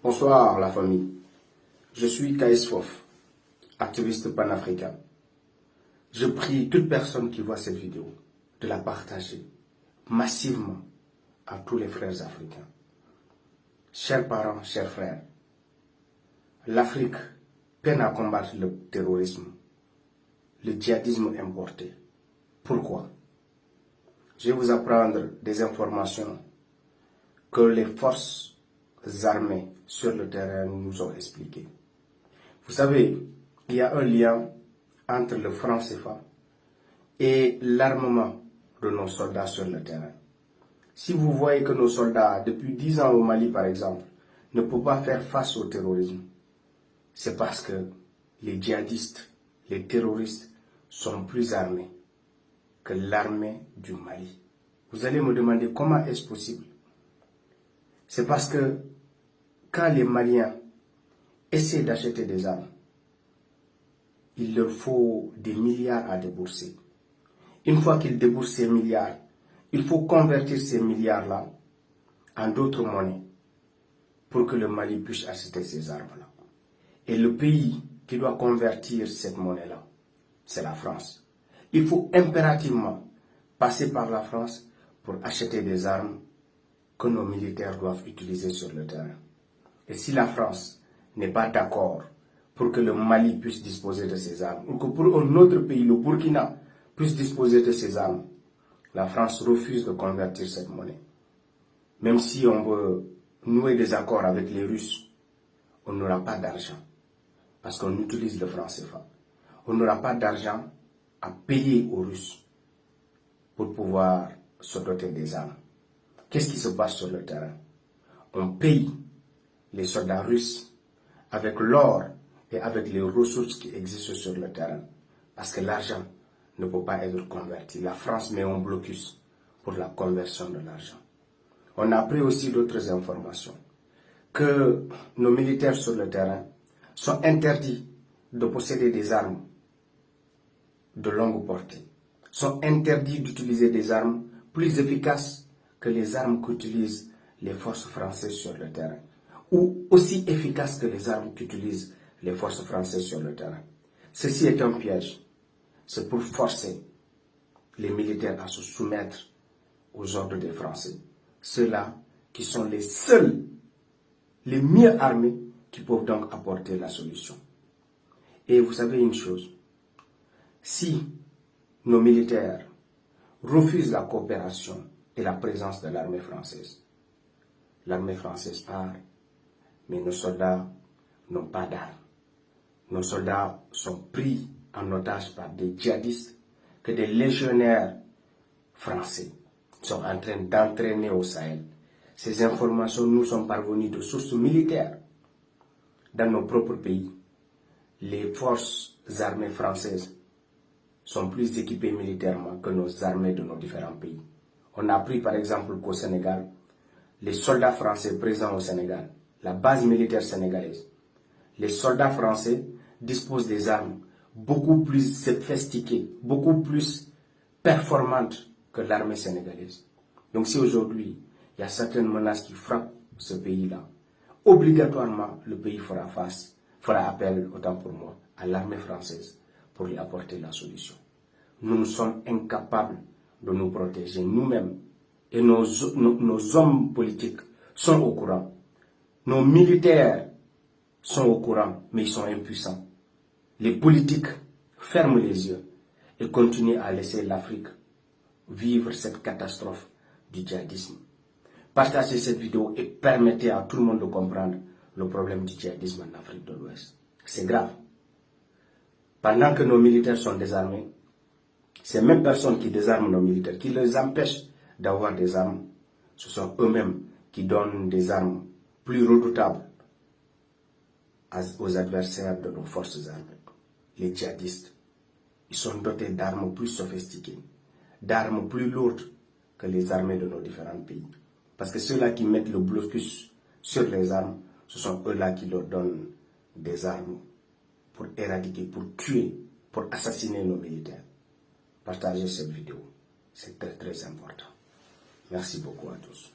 Bonsoir la famille, je suis KS Fof, activiste panafricain. Je prie toute personne qui voit cette vidéo de la partager massivement à tous les frères africains. Chers parents, chers frères, l'Afrique peine à combattre le terrorisme, le djihadisme importé. Pourquoi? Je vais vous apprendre des informations que les forces armées sur le terrain nous ont expliquées. Vous savez, il y a un lien entre le franc CFA et l'armement de nos soldats sur le terrain. Si vous voyez que nos soldats, depuis 10 ans au Mali par exemple, ne peuvent pas faire face au terrorisme, c'est parce que les djihadistes, les terroristes sont plus armés que l'armée du Mali. Vous allez me demander comment est-ce possible? C'est parce que quand les Maliens essaient d'acheter des armes, il leur faut des milliards à débourser. Une fois qu'ils déboursent ces milliards, il faut convertir ces milliards-là en d'autres monnaies pour que le Mali puisse acheter ces armes-là. Et le pays qui doit convertir cette monnaie-là, c'est la France. Il faut impérativement passer par la France pour acheter des armes que nos militaires doivent utiliser sur le terrain. Et si la France n'est pas d'accord pour que le Mali puisse disposer de ses armes, ou que pour un autre pays, le Burkina, puisse disposer de ses armes, la France refuse de convertir cette monnaie. Même si on veut nouer des accords avec les Russes, on n'aura pas d'argent, parce qu'on utilise le franc CFA. On n'aura pas d'argent à payer aux Russes pour pouvoir se doter des armes. Qu'est-ce qui se passe sur le terrain? On paye les soldats russes avec l'or et avec les ressources qui existent sur le terrain, parce que l'argent ne peut pas être converti. La France met un blocus pour la conversion de l'argent. On a appris aussi d'autres informations, que nos militaires sur le terrain sont interdits de posséder des armes de longue portée, sont interdits d'utiliser des armes plus efficaces que les armes qu'utilisent les forces françaises sur le terrain, ou aussi efficaces que les armes qu'utilisent les forces françaises sur le terrain. Ceci est un piège. C'est pour forcer les militaires à se soumettre aux ordres des Français. Ceux-là qui sont les seuls, les mieux armés, qui peuvent donc apporter la solution. Et vous savez une chose, si nos militaires refusent la coopération et la présence de l'armée française part, mais nos soldats n'ont pas d'armes. Nos soldats sont pris en otage par des djihadistes que des légionnaires français sont en train d'entraîner au Sahel. Ces informations nous sont parvenues de sources militaires. Dans nos propres pays, les forces armées françaises sont plus équipées militairement que nos armées de nos différents pays. On a appris par exemple qu'au Sénégal, les soldats français présents au Sénégal, la base militaire sénégalaise, les soldats français disposent des armes beaucoup plus sophistiquées, beaucoup plus performantes que l'armée sénégalaise. Donc si aujourd'hui, il y a certaines menaces qui frappent ce pays-là, obligatoirement, le pays fera appel, autant pour moi, à l'armée française pour lui apporter la solution. Nous sommes incapables de nous protéger nous-mêmes et nos hommes politiques sont au courant. Nos militaires sont au courant, mais ils sont impuissants. Les politiques ferment les yeux et continuent à laisser l'Afrique vivre cette catastrophe du djihadisme. Partagez cette vidéo et permettez à tout le monde de comprendre le problème du djihadisme en Afrique de l'Ouest. C'est grave. Pendant que nos militaires sont désarmés, ces mêmes personnes qui désarment nos militaires, qui les empêchent d'avoir des armes, ce sont eux-mêmes qui donnent des armes plus redoutables aux adversaires de nos forces armées. Les djihadistes, ils sont dotés d'armes plus sophistiquées, d'armes plus lourdes que les armées de nos différents pays. Parce que ceux-là qui mettent le blocus sur les armes, ce sont eux-là qui leur donnent des armes pour éradiquer, pour tuer, pour assassiner nos militaires. Partagez cette vidéo, c'est très très important. Merci beaucoup à tous.